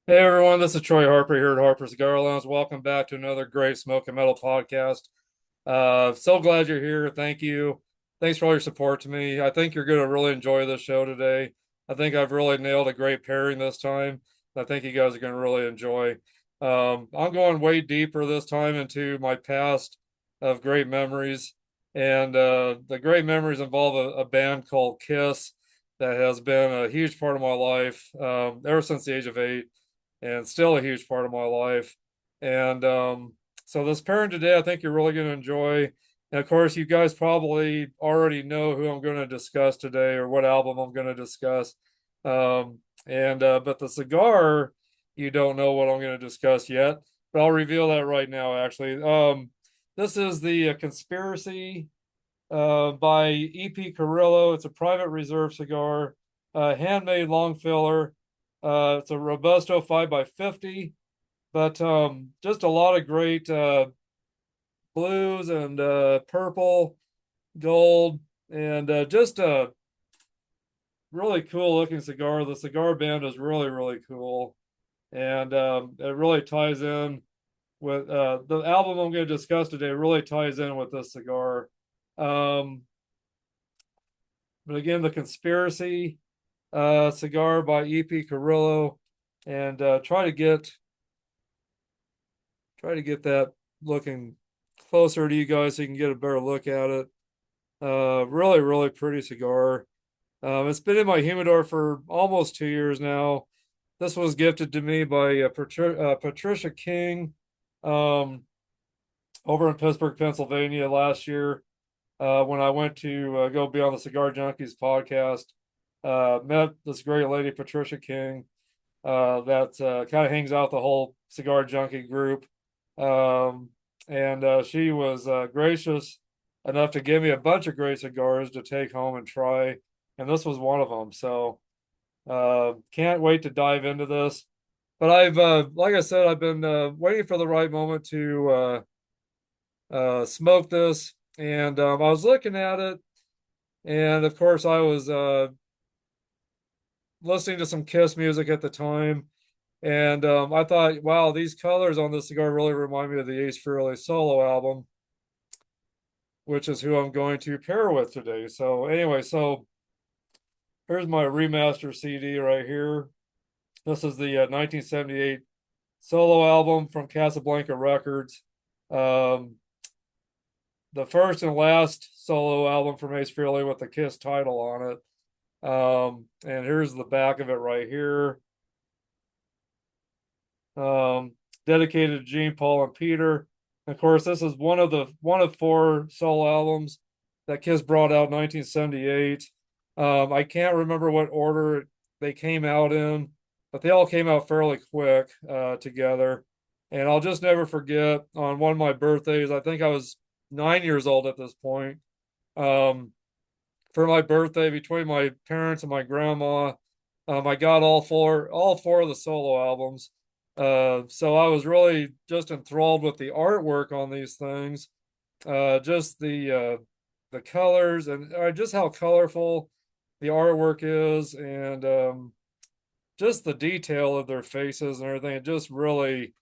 Hey everyone, this is Troy Harper here at Harper's Cigar Lounge. Welcome back to another great Smoke and Metal podcast. So glad you're here. Thank you. Thanks for all your support to me. I think you're going to really enjoy this show today. I think I've really nailed a great pairing this time. I think you guys are going to really enjoy. I'm going way deeper this time into my past of great memories. And the great memories involve a band called Kiss that has been a huge part of my life ever since the age of 8 and still a huge part of my life. And so this pairing today, I think you're really going to enjoy. And of course, you guys probably already know who I'm going to discuss today or what album I'm going to discuss. And but the cigar, you don't know what I'm going to discuss yet, but I'll reveal that right now. Actually, this is the Conspiracy by EP Carrillo. It's a private reserve cigar, handmade long filler. It's a Robusto 5x50, but just a lot of great blues and purple, gold, and just a really cool looking cigar. The cigar band is really, really cool. And it really ties in with the album I'm going to discuss today, really ties in with this cigar. Um, but again, the Conspiracy cigar by EP Carrillo, and try to get that looking closer to you guys so you can get a better look at it. Really, really pretty cigar. It's been in my humidor for almost 2 years now. This was gifted to me by Patricia King um, over in Pittsburgh, Pennsylvania last year when I went to go be on the Cigar Junkies podcast. Met this great lady, Patricia King, that kind of hangs out the whole Cigar Junkie group. Um, and she was gracious enough to give me a bunch of great cigars to take home and try. And this was one of them. So can't wait to dive into this. But like I said, I've been waiting for the right moment to smoke this. And I was looking at it. And of course, I was listening to some Kiss music at the time. And I thought, wow, these colors on this cigar really remind me of the Ace Frehley solo album, which is who I'm going to pair with today. So anyway, so here's my remaster CD right here. This is the 1978 solo album from Casablanca Records. Um, the first and last solo album from Ace Frehley with the Kiss title on it. And here's the back of it right here. Um, dedicated to Gene, Paul, and Peter. Of course, this is one of four solo albums that Kiss brought out in 1978. I can't remember what order they came out in, but they all came out fairly quick together. And I'll just never forget on one of my birthdays, I think I was 9 years old at this point. Um, for my birthday, between my parents and my grandma, I got all four of the solo albums. So I was really just enthralled with the artwork on these things, just the colors and just how colorful the artwork is, and just the detail of their faces and everything. It just really,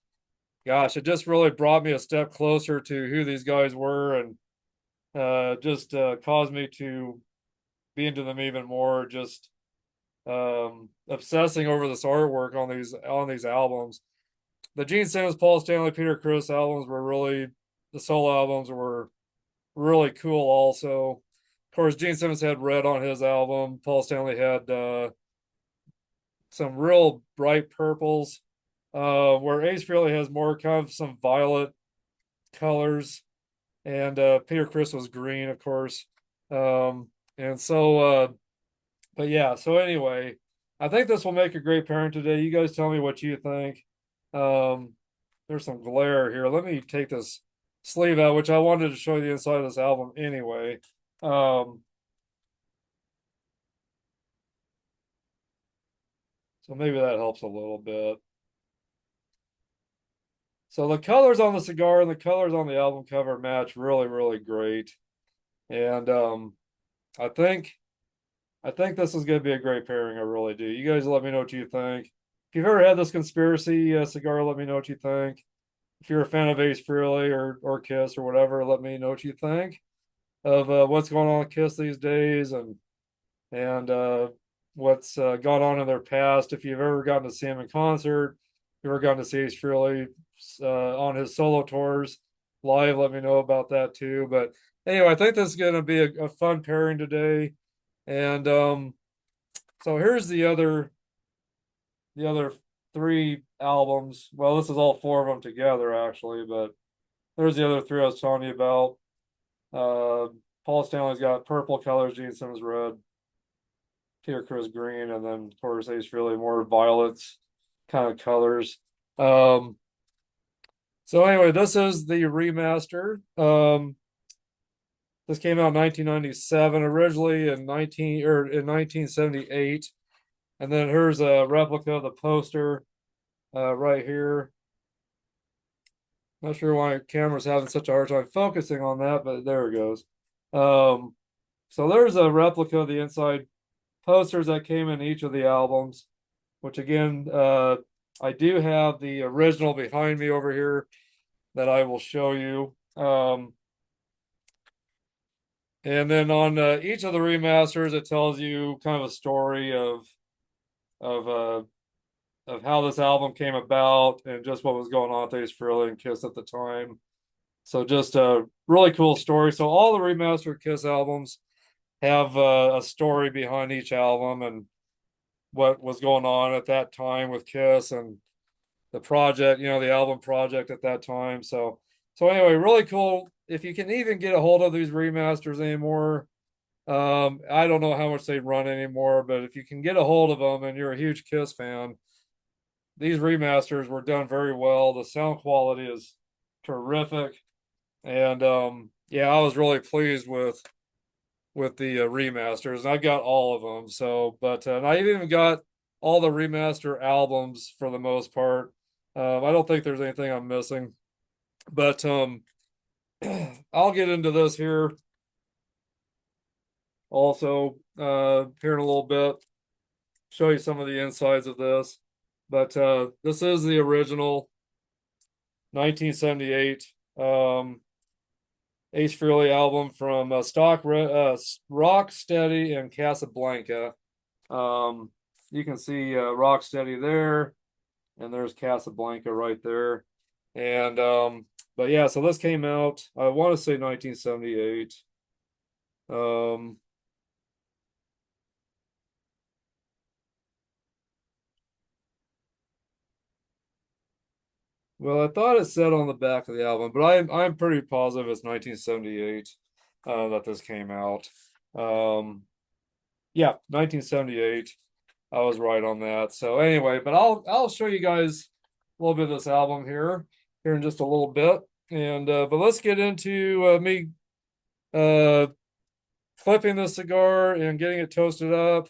gosh, it just really brought me a step closer to who these guys were, and just caused me to be into them even more. Just obsessing over this artwork on these albums. The Gene Simmons, Paul Stanley, Peter Criss albums were really the solo albums were really cool. Also, of course, Gene Simmons had red on his album. Paul Stanley had some real bright purples, where Ace Frehley has more kind of some violet colors, and Peter Criss was green, of course. And so, but yeah. So anyway, I think this will make a great pairing today. You guys tell me what you think. Um, there's some glare here. Let me take this sleeve out, which I wanted to show you the inside of this album anyway. Um, so maybe that helps a little bit. So the colors on the cigar and the colors on the album cover match really, really great. And I think I think this is going to be a great pairing. I really do. You guys let me know what you think. if you've ever had this conspiracy cigar, let me know what you think. If you're a fan of Ace Frehley or Kiss or whatever, let me know what you think of what's going on with Kiss these days and what's gone on in their past. If you've ever gotten to see him in concert, if you've ever gotten to see Ace Frehley on his solo tours live, let me know about that too. But anyway, I think this is going to be a fun pairing today. And so here's the other three albums. Well, this is all four of them together actually, but there's the other three I was telling you about. Paul Stanley's got purple colors, Gene Simmons red, Peter Criss green, and then of course Ace Frehley more violets kind of colors. Um, so anyway, this is the remaster. This came out in 1997, originally in 1978, and then here's a replica of the poster right here. Not sure why camera's having such a hard time focusing on that, but there it goes. So there's a replica of the inside posters that came in each of the albums, which again, I do have the original behind me over here that I will show you. And then on each of the remasters, it tells you kind of a story of uh, of how this album came about and just what was going on with Ace Frehley and Kiss at the time. So just a really cool story. So all the remastered Kiss albums have a story behind each album and what was going on at that time with Kiss and the project, the album project at that time. So anyway, really cool. If you can even get a hold of these remasters anymore, I don't know how much they run anymore, but if you can get a hold of them and you're a huge Kiss fan, these remasters were done very well. The sound quality is terrific, and yeah, I was really pleased with the remasters. And I got all of them. So, but and I even got all the remaster albums for the most part. I don't think there's anything I'm missing, but I'll get into this here also here in a little bit. Show you some of the insides of this, but this is the original 1978 Ace Frehley album from Rock Steady and Casablanca. You can see Rock Steady there, and there's Casablanca right there. And but yeah, so this came out, I want to say 1978. Um, well, I thought it said on the back of the album, but I'm pretty positive it's 1978 that this came out. Um, yeah, 1978. I was right on that. So anyway, but I'll show you guys a little bit of this album here in just a little bit. And but let's get into me uh clipping the cigar and getting it toasted up.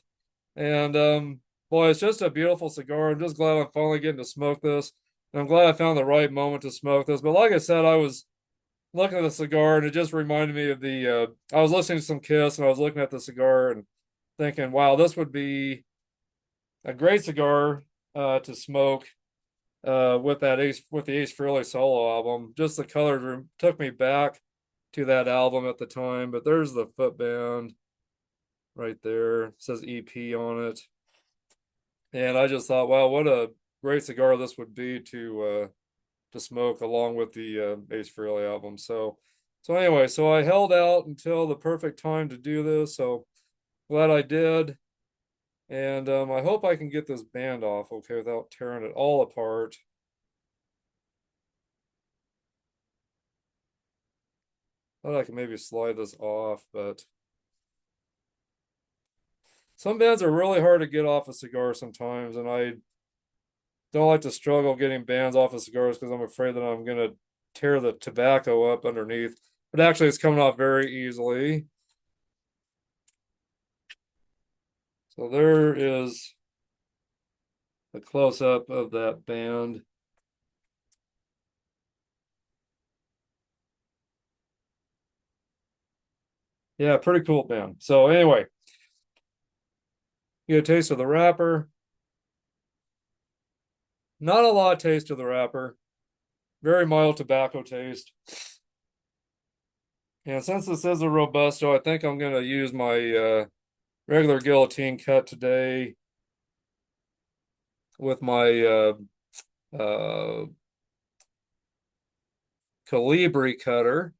And boy, it's just a beautiful cigar. I'm just glad I'm finally getting to smoke this. And I'm glad I found the right moment to smoke this. But like I said, I was looking at the cigar and it just reminded me of the I was listening to some Kiss and I was looking at the cigar and thinking, wow, this would be a great cigar to smoke with the Ace Frehley solo album. Just the colors took me back to that album at the time. But there's the footband right there. It says EP on it, and I just thought, wow, what a great cigar this would be to smoke along with the Ace Frehley album. So anyway, so I held out until the perfect time to do this. So glad I did. And I hope I can get this band off okay without tearing it all apart. Thought I could maybe slide this off, but some bands are really hard to get off a cigar sometimes, and I don't like to struggle getting bands off of cigars because I'm afraid that I'm gonna tear the tobacco up underneath. But actually, it's coming off very easily. So there is a close up of that band. Yeah, pretty cool band. So anyway, you get a taste of the wrapper. Not a lot of taste to the wrapper. Very mild tobacco taste. And since this is a Robusto, I think I'm going to use my regular guillotine cut today with my Calibri cutter.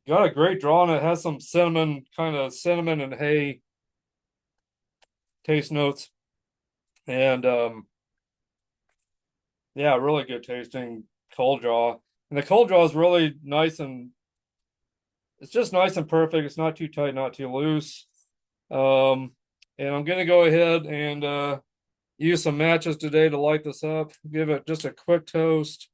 Got a great draw and it has some cinnamon, kind of cinnamon and hay taste notes. And yeah, really good tasting cold draw. And the cold draw is really nice and it's just nice and perfect. It's not too tight, not too loose. Um, and I'm gonna go ahead and use some matches today to light this up. Give it just a quick toast.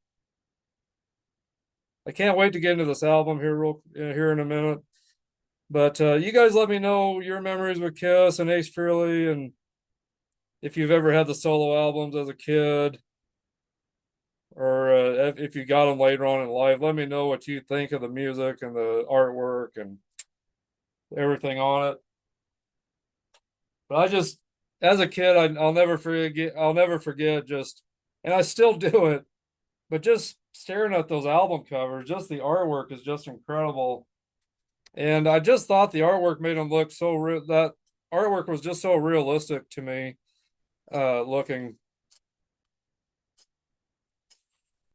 I can't wait to get into this album here in a minute. But you guys let me know your memories with Kiss and Ace Frehley, and if you've ever had the solo albums as a kid, or if you got them later on in life. Let me know what you think of the music and the artwork and everything on it. But I just, as a kid, I'll never forget. I'll never forget just, and I still do it. But just staring at those album covers, just the artwork is just incredible. And I just thought the artwork made them look so real. That artwork was just so realistic to me. Looking.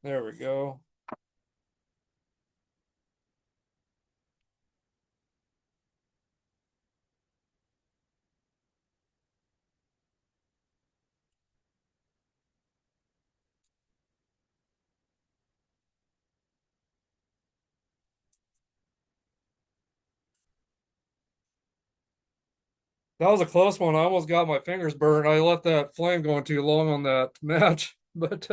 There we go. That was a close one. I almost got my fingers burned. I let that flame going too long on that match. But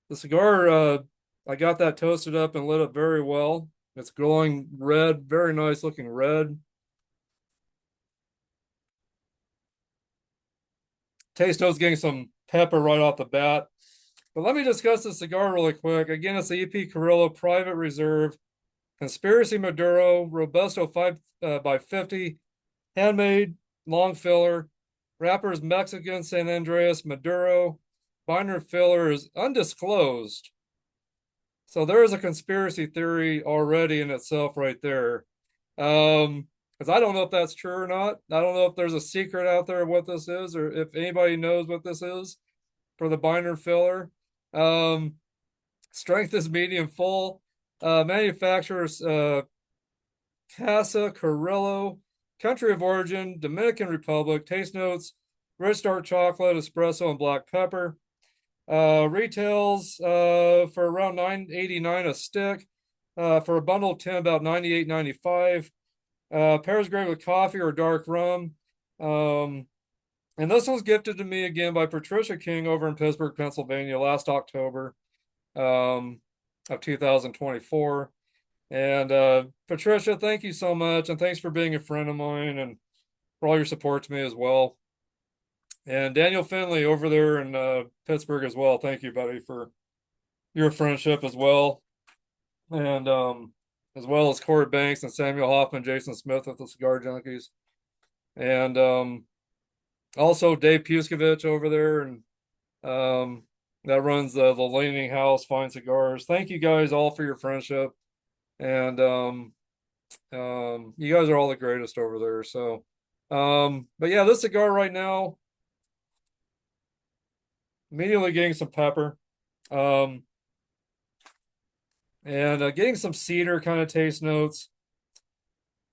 the cigar, I got that toasted up and lit up very well. It's glowing red, very nice looking red. Taste notes getting some pepper right off the bat. But let me discuss the cigar really quick. Again, it's the EP Carrillo Private Reserve Conspiracy Maduro Robusto 5 by 50, handmade, long filler. Wrapper is Mexican San Andreas Maduro. Binder filler is undisclosed. So there is a conspiracy theory already in itself right there. Because I don't know if that's true or not. I don't know if there's a secret out there of what this is, or if anybody knows what this is for the binder filler. Um, Strength is medium full. Manufacturers Casa Carrillo. Country of origin Dominican Republic. Taste notes: rich dark chocolate, espresso, and black pepper. Retails for around $9.89 a stick. For a bundle of 10, about $98.95. Pairs great with coffee or dark rum. And this was gifted to me again by Patricia King over in Pittsburgh, Pennsylvania last October of 2024. And Patricia, thank you so much. And thanks for being a friend of mine and for all your support to me as well. And Daniel Finley over there in Pittsburgh as well. Thank you, buddy, for your friendship as well. And as well as Corey Banks and Samuel Hoffman, Jason Smith with the Cigar Junkies. And also Dave Puskovich over there and that runs the Leaning House Fine Cigars. Thank you guys all for your friendship. And you guys are all the greatest over there. So but yeah, this cigar right now, immediately getting some pepper. Um and getting some cedar kind of taste notes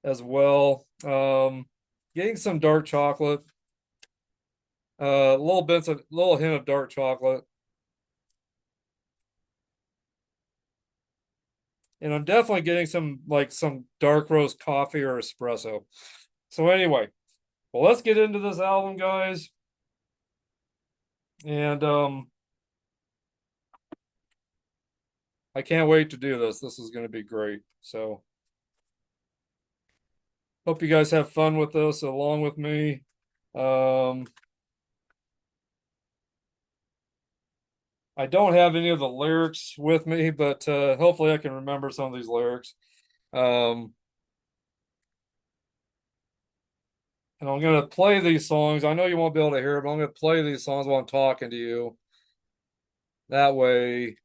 as well. Getting some dark chocolate, little hint of dark chocolate, and I'm definitely getting some dark roast coffee or espresso. So anyway, well, let's get into this album, guys, and I can't wait to do this. This is going to be great. So hope you guys have fun with this along with me. Um, I don't have any of the lyrics with me, but hopefully I can remember some of these lyrics. Um, And I'm going to play these songs. I know you won't be able to hear it, but I'm going to play these songs while I'm talking to you. That way,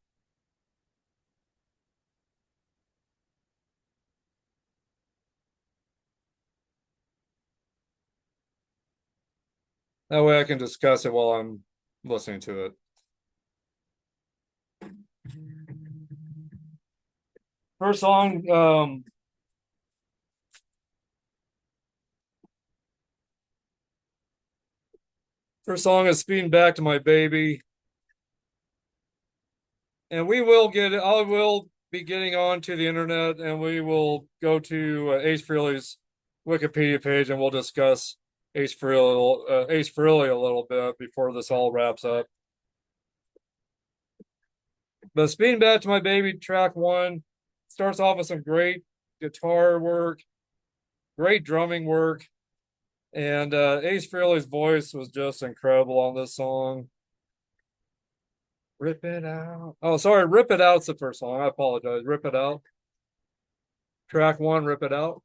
I can discuss it while I'm listening to it. First song, is Speeding Back to My Baby. And I will be getting on to the internet and we will go to Ace Frehley's Wikipedia page and we'll discuss Ace Frehley a little bit before this all wraps up. But Speeding Back to My Baby, track one, starts off with some great guitar work, great drumming work, and Ace Frehley's voice was just incredible on this song. Rip It Out. Oh, sorry, Rip It Out's the first song. I apologize. Rip It Out. Track one, Rip It Out.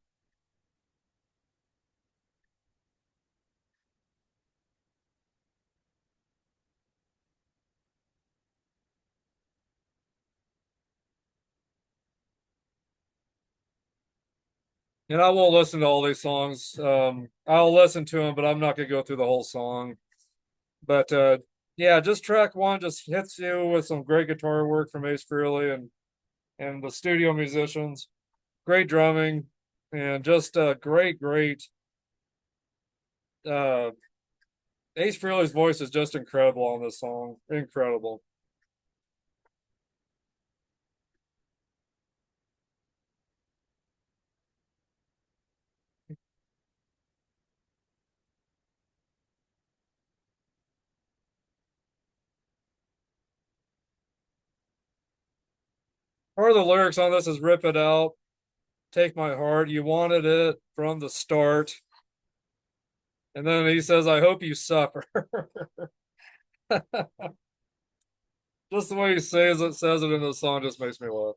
And I won't listen to all these songs. I'll listen to them, but I'm not gonna go through the whole song. But yeah, just track one just hits you with some great guitar work from Ace Frehley and the studio musicians. Great drumming and just great. Uh, Ace Frehley's voice is just incredible on this song. Incredible. Part of the lyrics on this is "Rip it out, take my heart. You wanted it from the start." And then he says, "I hope you suffer." Just the way he says it in the song just makes me laugh.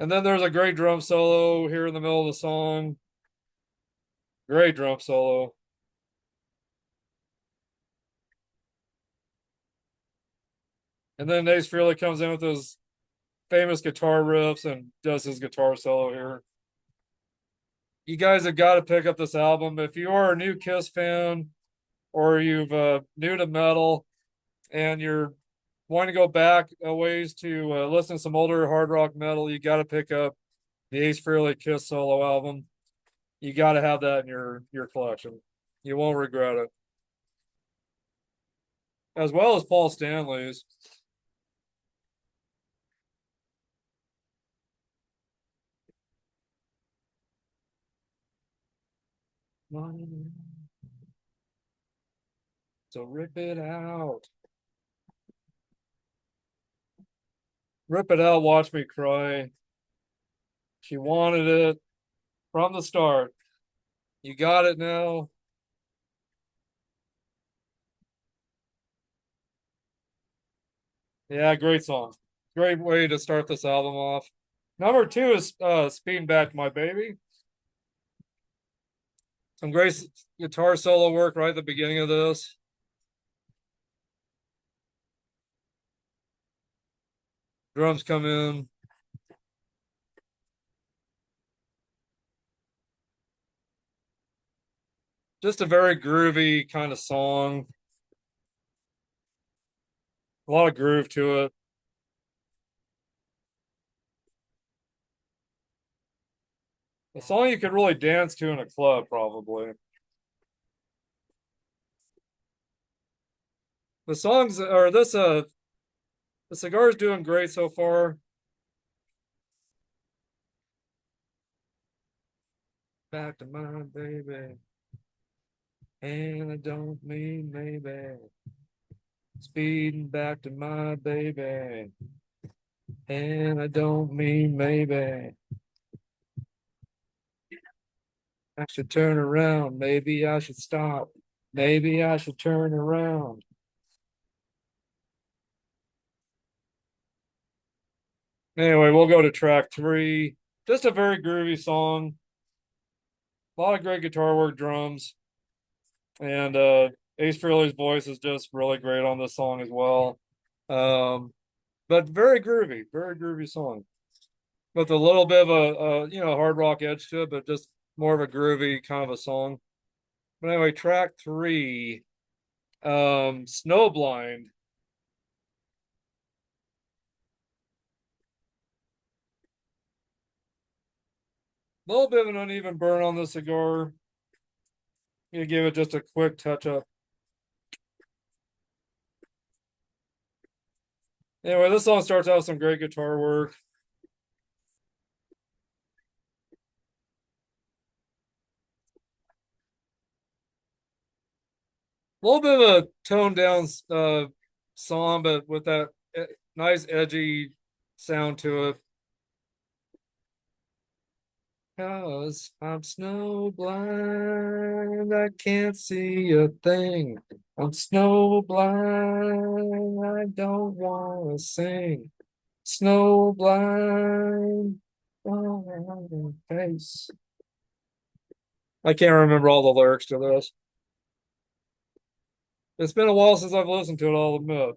And then there's a great drum solo here in the middle of the song. Great drum solo. And then Ace Frehley comes in with his famous guitar riffs and does his guitar solo here. You guys have got to pick up this album. If you are a new Kiss fan or you've new to metal and you're wanting to go back a ways to listen to some older hard rock metal, you got to pick up the Ace Frehley Kiss solo album. You got to have that in your collection. You won't regret it. As well as Paul Stanley's. So rip it out. Rip it out, watch me cry. She wanted it from the start. You got it now. Yeah, great song. Great way to start this album off. Number two is Speeding Back to My Baby. Some great guitar solo work right at the beginning of this. Drums come in. Just a very groovy kind of song. A lot of groove to it. A song you could really dance to in a club, probably. The songs or this the cigar is doing great so far. Back to my baby. And I don't mean maybe. Speeding back to my baby. And I don't mean maybe. I should turn around. Maybe I should stop. Maybe I should turn around. Anyway, we'll go to track three. Just a very groovy song. A lot of great guitar work, drums. And Ace Frehley's voice is just really great on this song as well. Um, but very groovy song with a little bit of a hard rock edge to it, but just more of a groovy kind of a song. But anyway, track three, Snowblind. A little bit of an uneven burn on the cigar. You give it just a quick touch up. Anyway, this song starts out with some great guitar work. A little bit of a toned down song, but with that nice edgy sound to it. Cause I'm snow blind, I can't see a thing. I'm snow blind, I don't wanna sing. Snow blind, oh, face. I can't remember all the lyrics to this. It's been a while since I've listened to it, I'll admit.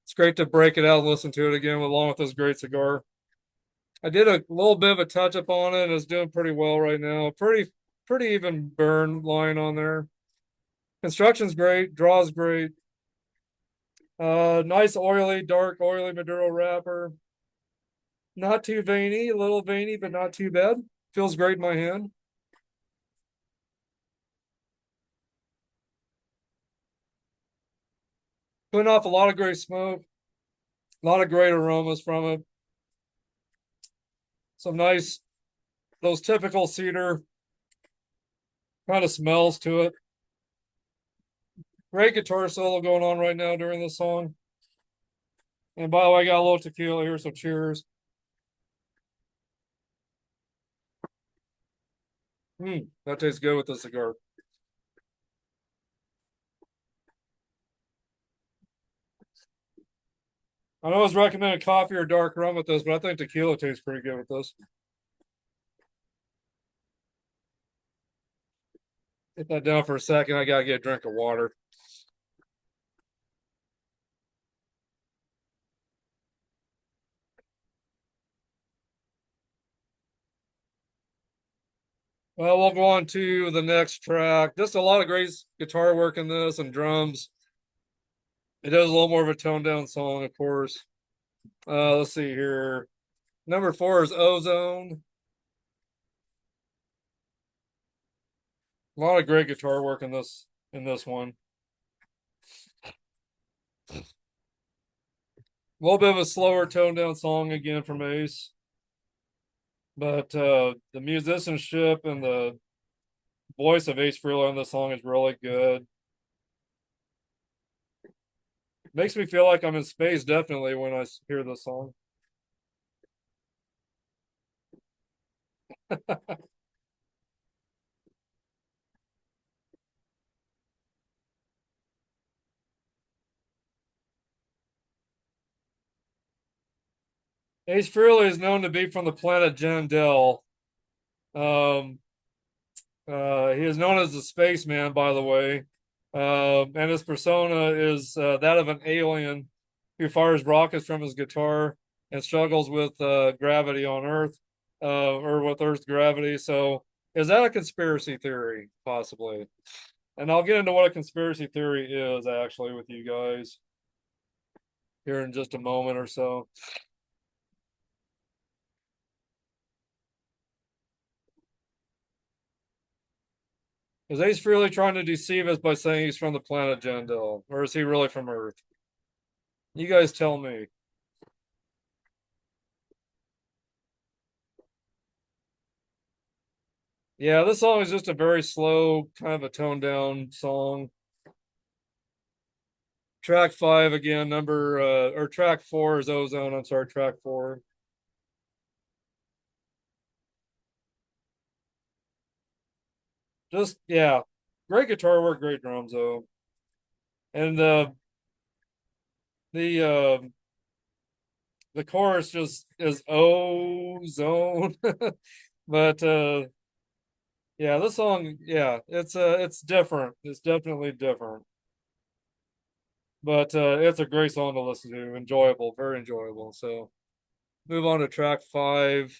It's great to break it out and listen to it again along with this great cigar. I did a little bit of a touch up on it and it's doing pretty well right now. Pretty even burn line on there. Construction's great, draw's great. Nice dark oily Maduro wrapper. Not too veiny, a little veiny, but not too bad. Feels great in my hand. Putting off a lot of great smoke, a lot of great aromas from it. Some nice, those typical cedar kind of smells to it. Great guitar solo going on right now during this song. And by the way, I got a little tequila here, so cheers. That tastes good with the cigar. I know it's recommended coffee or dark rum with this, but I think tequila tastes pretty good with this. Get that down for a second. I gotta get a drink of water. Well, we'll go on to the next track. Just a lot of great guitar work in this and drums. It is a little more of a toned down song, of course. Let's see here. Number four is Ozone. A lot of great guitar work in this one. A little bit of a slower toned down song again from Ace. But the musicianship and the voice of Ace Frehley on this song is really good. Makes me feel like I'm in space definitely when I hear this song. Ace Frehley is known to be from the planet Jandel. Um, he is known as the spaceman, by the way. And his persona is that of an alien who fires rockets from his guitar and struggles with gravity on Earth, or with Earth's gravity. So, is that a conspiracy theory, possibly? And I'll get into what a conspiracy theory is actually with you guys here in just a moment or so. Is Ace really trying to deceive us by saying he's from the planet Jandel, or is he really from Earth? You guys tell me. Yeah, this song is just a very slow, kind of a toned down song. Track five again, or track four is Ozone. I'm sorry, track four. Just yeah, great guitar work, great drums though, and the the chorus just is ozone, but Yeah, this song, yeah, it's different. It's definitely different. But it's a great song to listen to. Enjoyable, very enjoyable. So move on to track five.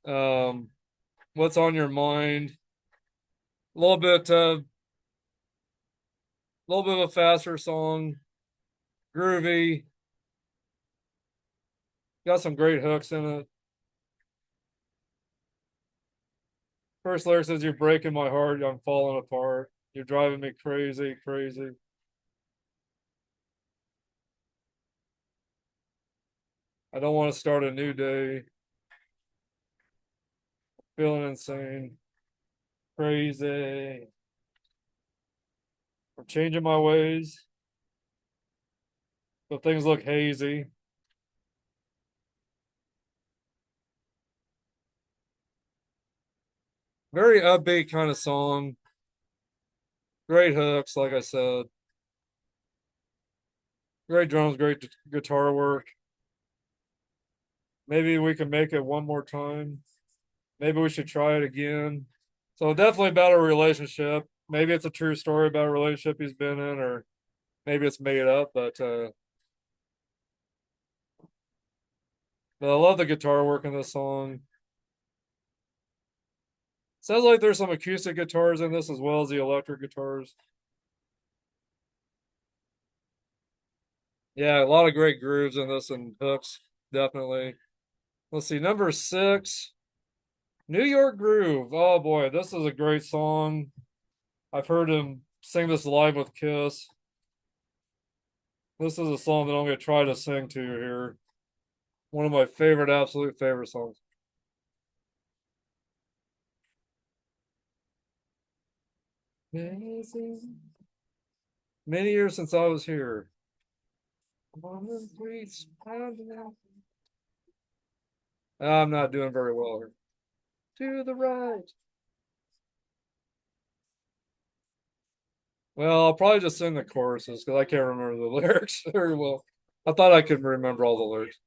Um, what's on your mind? A little bit of a faster song, groovy, got some great hooks in it. First lyric says, "You're breaking my heart, I'm falling apart. You're driving me crazy, crazy. I don't want to start a new day. Feeling insane, crazy. I'm changing my ways, but things look hazy." Very upbeat kind of song. Great hooks, like I said. Great drums, great guitar work. Maybe we can make it one more time. Maybe we should try it again. So definitely about a relationship. Maybe it's a true story about a relationship he's been in, or maybe it's made up, but I love the guitar work in this song. Sounds like there's some acoustic guitars in this as well as the electric guitars. Yeah, a lot of great grooves in this and hooks, definitely. Let's see, number six, New York Groove. Oh boy, this is a great song. I've heard him sing this live with Kiss. This is a song that I'm going to try to sing to here. One of my favorite, absolute favorite songs. Many years since I was here. On the streets, I'm not doing very well here. To the right. Well, I'll probably just sing the choruses because I can't remember the lyrics very well. I thought I could remember all the lyrics.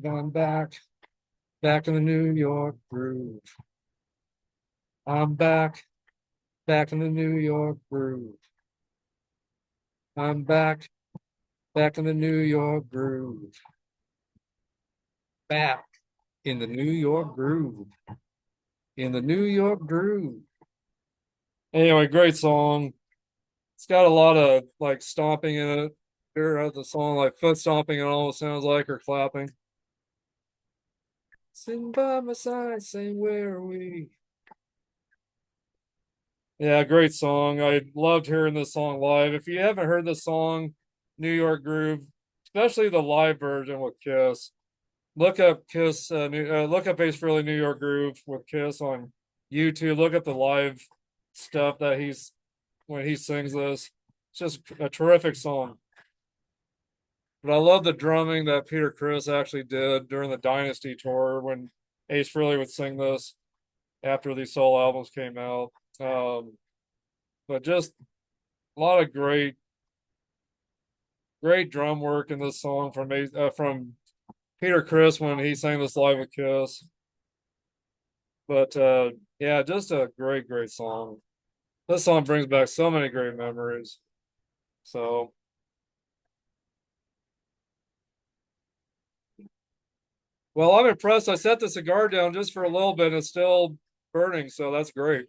I'm back, back in the New York groove. I'm back, back in the New York groove. I'm back, back in the New York groove. Back in the New York groove. In the New York groove. Anyway, great song. It's got a lot of like stomping in it. Here at the song, like foot stomping, it almost sounds like, or clapping. Sitting by my side, saying, "Where are we?" Yeah, great song. I loved hearing this song live. If you haven't heard the song, New York Groove, especially the live version with Kiss, look up Kiss. Look up Ace Frehley New York Groove with Kiss on YouTube. Look up the live stuff that he's when he sings this. It's just a terrific song. But I love the drumming that Peter Criss actually did during the Dynasty tour when Ace Frehley would sing this after these solo albums came out. Um, but just a lot of great drum work in this song from Peter Criss when he sang this live with Kiss. But yeah, just a great song. This song brings back so many great memories. So, well, I'm impressed. I set the cigar down just for a little bit and it's still burning, so that's great.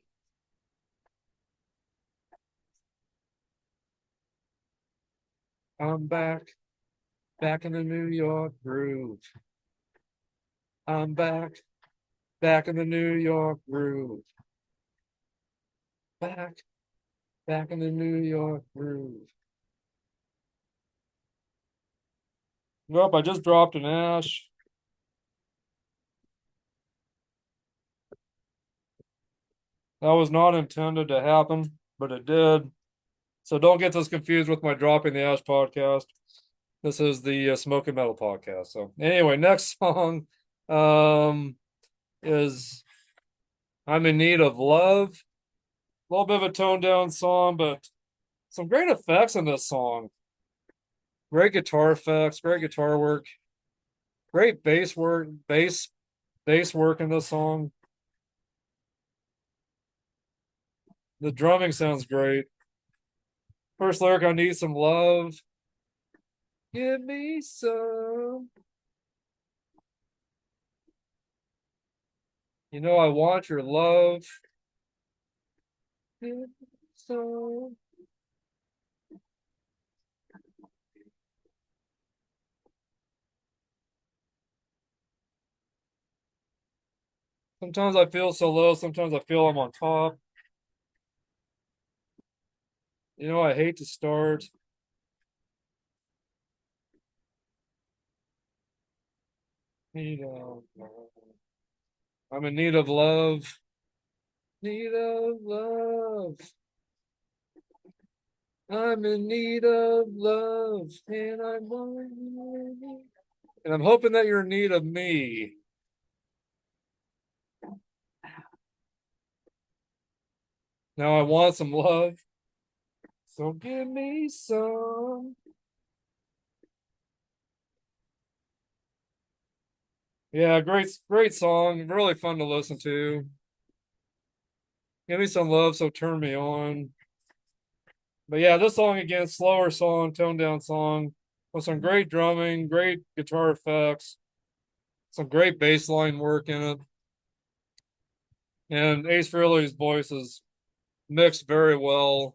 I'm back, back in the New York groove. I'm back, back in the New York groove. Back, back in the New York groove. Nope, I just dropped an ash. That was not intended to happen, but it did. So don't get this confused with my dropping the ash podcast. This is the Smoke and Metal podcast. So anyway, next song um, is "I'm in Need of Love." A little bit of a toned down song, but some great effects in this song. Great guitar effects, great guitar work, great bass work in this song. The drumming sounds great. First lyric, I need some love. Give me some. You know I want your love. Give me some. Sometimes I feel so low, sometimes I feel I'm on top. You know, I hate to start. Need of love. I'm in need of love. Need of love. I'm in need of love. And I'm hoping that you're in need of me. Now I want some love. So give me some. Yeah, great song. Really fun to listen to. Give me some love, so turn me on. But yeah, this song again, slower song, toned down song, with some great drumming, great guitar effects, some great bass line work in it. And Ace Frehley's voice is mixed very well.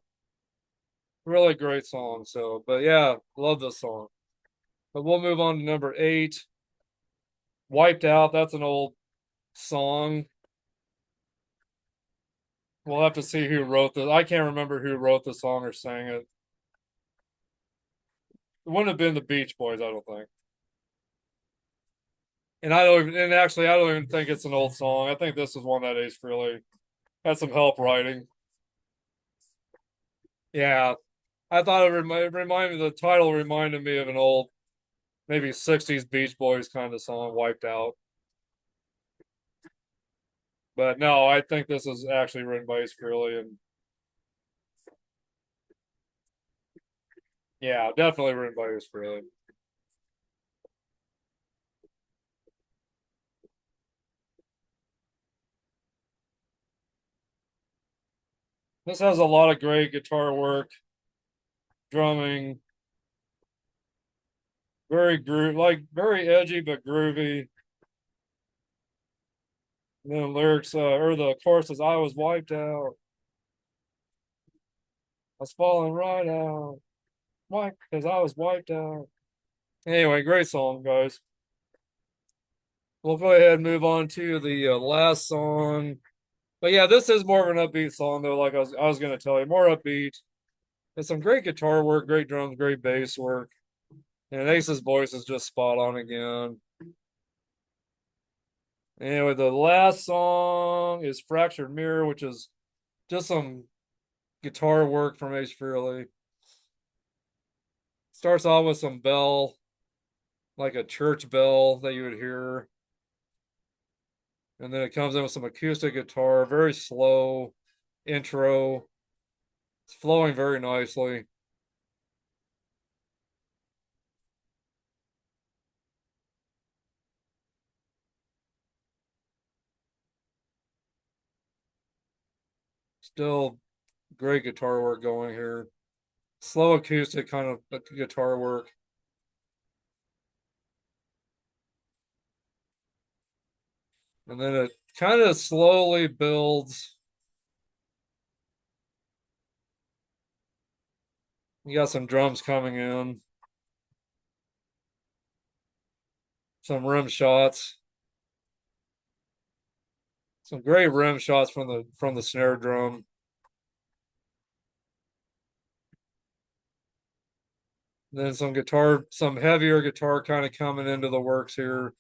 Really great song. So, but yeah, love this song. But we'll move on to number 8. Wiped Out. That's an old song. We'll have to see who wrote this. I can't remember who wrote the song or sang it. It wouldn't have been the Beach Boys, I don't think. And actually I don't even think it's an old song. I think this is one that Ace Frehley had some help writing. Yeah. I thought it reminded me, the title reminded me of an old, maybe 60s Beach Boys kind of song, Wiped Out. But no, I think this is actually written by Ace Frehley, and yeah, definitely written by Ace Frehley. This has a lot of great guitar work, drumming, very edgy but groovy. And then the lyrics, or the chorus is, I was wiped out. I was falling right out. Why? Because I was wiped out. Anyway, great song, guys. We'll go ahead and move on to the last song. But yeah, this is more of an upbeat song, though. Like I was going to tell you, more upbeat. There's some great guitar work, great drums, great bass work. And Ace's voice is just spot on again. Anyway, the last song is Fractured Mirror, which is just some guitar work from Ace Frehley. Starts off with some bell, like a church bell that you would hear. And then it comes in with some acoustic guitar, very slow intro. It's flowing very nicely. Still great guitar work going here. Slow acoustic kind of guitar work. And then it kind of slowly builds. You got some drums coming in, some rim shots, some great rim shots from the snare drum. Then some heavier guitar kind of coming into the works here.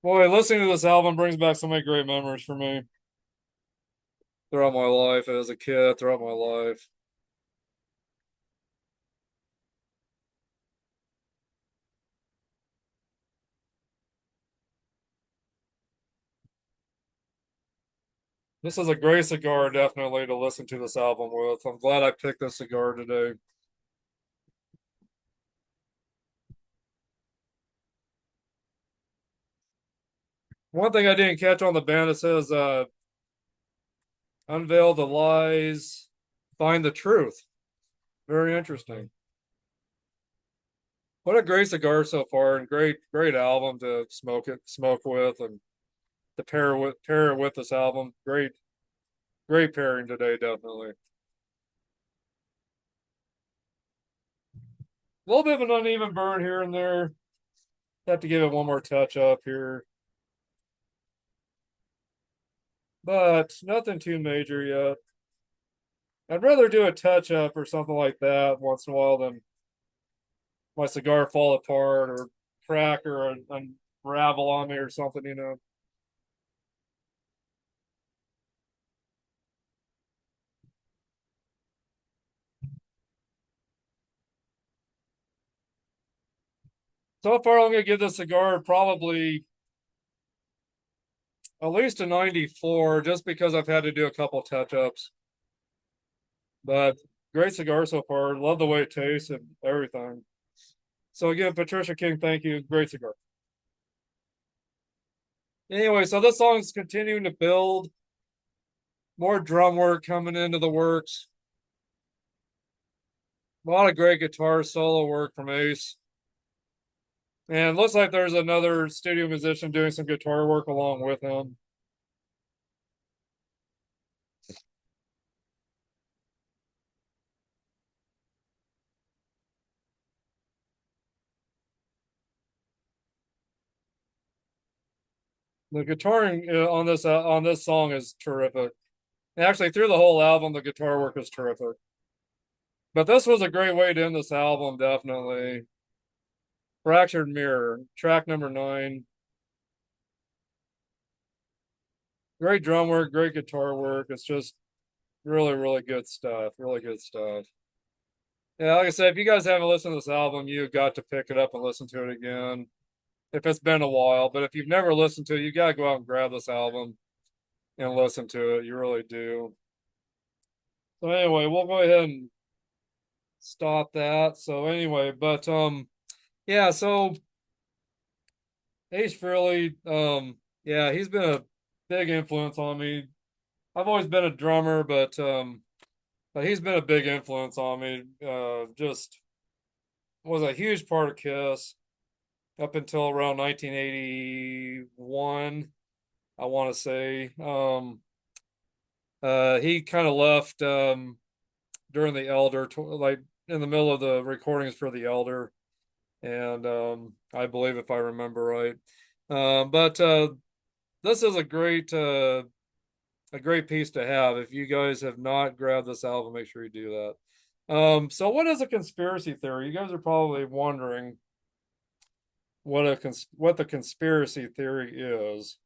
Boy, listening to this album brings back so many great memories for me throughout my life as a kid, throughout my life. This is a great cigar, definitely, to listen to this album with. I'm glad I picked this cigar today. One thing I didn't catch on the band, it says unveil the lies, find the truth. Very interesting. What a great cigar so far, and great album to smoke with, and to pair it with this album. Great pairing today, definitely. A little bit of an uneven burn here and there. Have to give it one more touch up here, but nothing too major yet. I'd rather do a touch up or something like that once in a while than my cigar fall apart or crack or unravel on me or something, you know. So far, I'm gonna give this cigar probably at least a 94, just because I've had to do a couple touch ups. But great cigar so far. Love the way it tastes and everything. So again, Patricia King, thank you. Great cigar. Anyway, so this song's continuing to build. More drum work coming into the works. A lot of great guitar solo work from Ace. And looks like there's another studio musician doing some guitar work along with him. The guitaring on this song is terrific. Actually, through the whole album, the guitar work is terrific. But this was a great way to end this album, definitely. Fractured Mirror, track number 9. Great drum work, great guitar work. It's just really good stuff. Really good stuff. Yeah, like I said, if you guys haven't listened to this album, you've got to pick it up and listen to it again. If it's been a while, but if you've never listened to it, you got to go out and grab this album and listen to it. You really do. So anyway, we'll go ahead and stop that. So anyway, but yeah, so Ace Frehley, yeah, he's been a big influence on me. I've always been a drummer, but he's been a big influence on me. Just was a huge part of Kiss up until around 1981, I want to say. He kind of left during the Elder, like in the middle of the recordings for the Elder, and I believe if I remember right. But this is a great piece to have. If you guys have not grabbed this album, make sure you do that. So what is a conspiracy theory? You guys are probably wondering what the conspiracy theory is.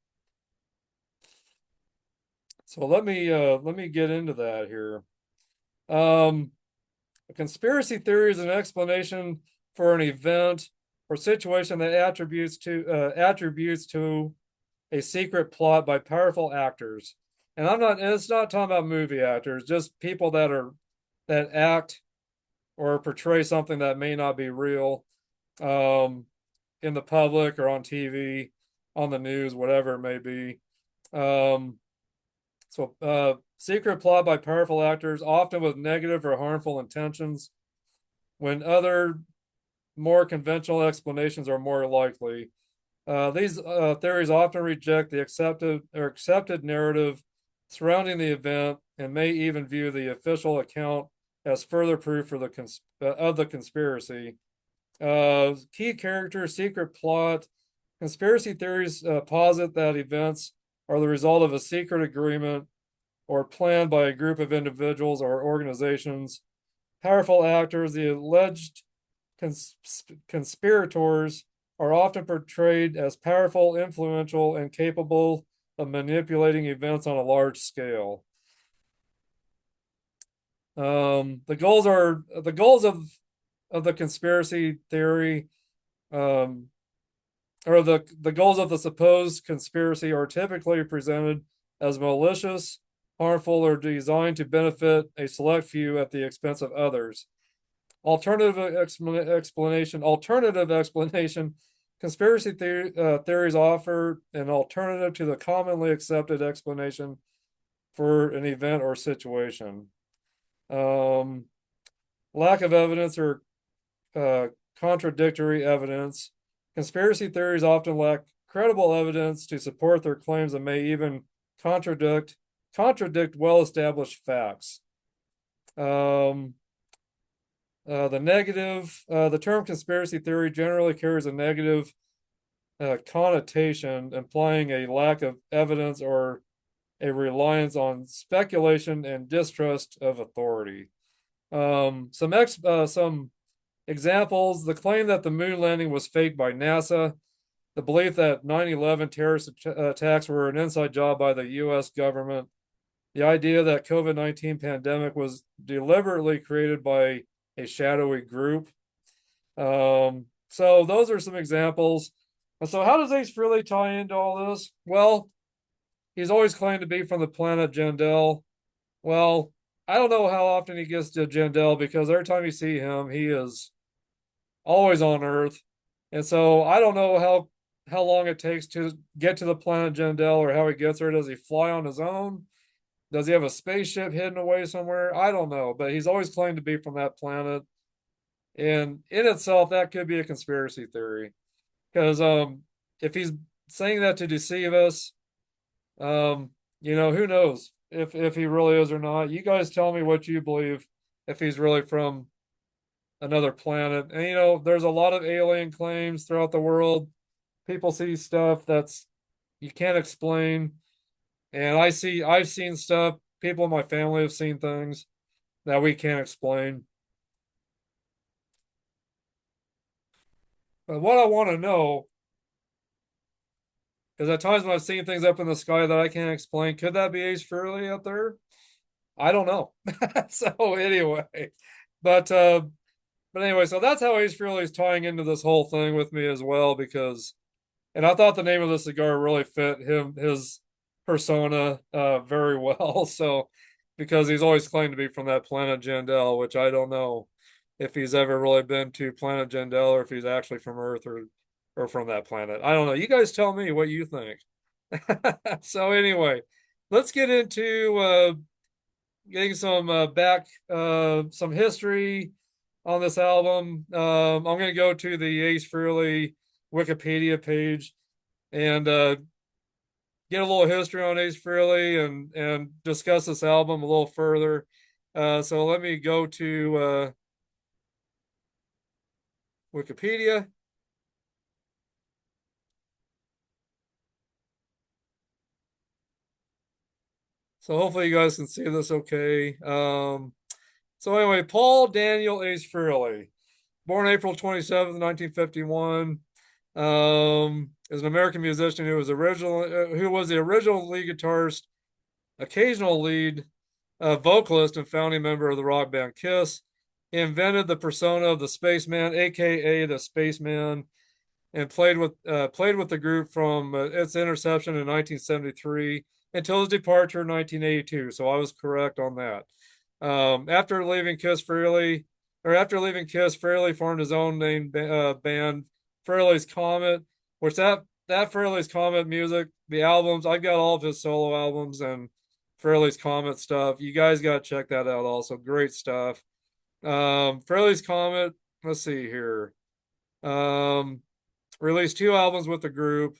So let me get into that here. A conspiracy theory is an explanation for an event or situation that attributes to a secret plot by powerful actors. And it's not talking about movie actors, just people that act or portray something that may not be real in the public or on TV, on the news, whatever it may be. Secret plot by powerful actors, often with negative or harmful intentions, when other more conventional explanations are more likely. These theories often reject the accepted narrative surrounding the event and may even view the official account as further proof for of the conspiracy. Key character, secret plot. Conspiracy theories posit that events are the result of a secret agreement or planned by a group of individuals or organizations. Powerful actors, the alleged conspirators, are often portrayed as powerful, influential, and capable of manipulating events on a large scale. The goals of the conspiracy theory, or the goals of the supposed conspiracy are typically presented as malicious harmful, or designed to benefit a select few at the expense of others. Alternative explanation. Conspiracy theories offer an alternative to the commonly accepted explanation for an event or situation. Lack of evidence or contradictory evidence. Conspiracy theories often lack credible evidence to support their claims and may even contradict well-established facts. The term conspiracy theory generally carries a negative connotation, implying a lack of evidence or a reliance on speculation and distrust of authority. Some examples: the claim that the moon landing was faked by NASA, the belief that 9/11 terrorist attacks were an inside job by the U.S. government, the idea that COVID-19 pandemic was deliberately created by a shadowy group. So those are some examples. And so how does Ace Frehley tie into all this? Well, he's always claimed to be from the planet Jandel. Well, I don't know how often he gets to Jandel, because every time you see him, he is always on Earth. And so I don't know how long it takes to get to the planet Jandel, or how he gets there. Does he fly on his own? Does he have a spaceship hidden away somewhere? I don't know, but he's always claimed to be from that planet. And in itself, that could be a conspiracy theory, because if he's saying that to deceive us, who knows if he really is or not. You guys tell me what you believe, if he's really from another planet. And there's a lot of alien claims throughout the world. People see stuff that's you can't explain. And I've seen stuff, people in my family have seen things that we can't explain. But what I want to know is, at times when I've seen things up in the sky that I can't explain, could that be Ace Frehley up there? I don't know. So anyway, but anyway, so that's how Ace Frehley is tying into this whole thing with me as well, because, and I thought the name of the cigar really fit his persona very well. So, because he's always claimed to be from that planet Jandel, which I don't know if he's ever really been to planet Jandel, or if he's actually from Earth, or from that planet. I don't know. You guys tell me what you think. So anyway, let's get into getting some some history on this album. I'm going to go to the Ace Frehley Wikipedia page and get a little history on Ace Frehley, and discuss this album a little further. So let me go to Wikipedia. So hopefully you guys can see this okay. So anyway, Paul Daniel Ace Frehley, born April 27th, 1951, is an American musician who was the original lead guitarist, occasional lead vocalist, and founding member of the rock band Kiss. He invented the persona of the Spaceman, aka the Spaceman, and played with the group from its inception in 1973 until his departure in 1982. So I was correct on that. After leaving Kiss, Frehley formed his own name band, Frehley's Comet, which that Frehley's Comet music, the albums, I've got all of his solo albums and Frehley's Comet stuff. You guys got to check that out also. Great stuff. Frehley's Comet, let's see here. Released 2 albums with the group,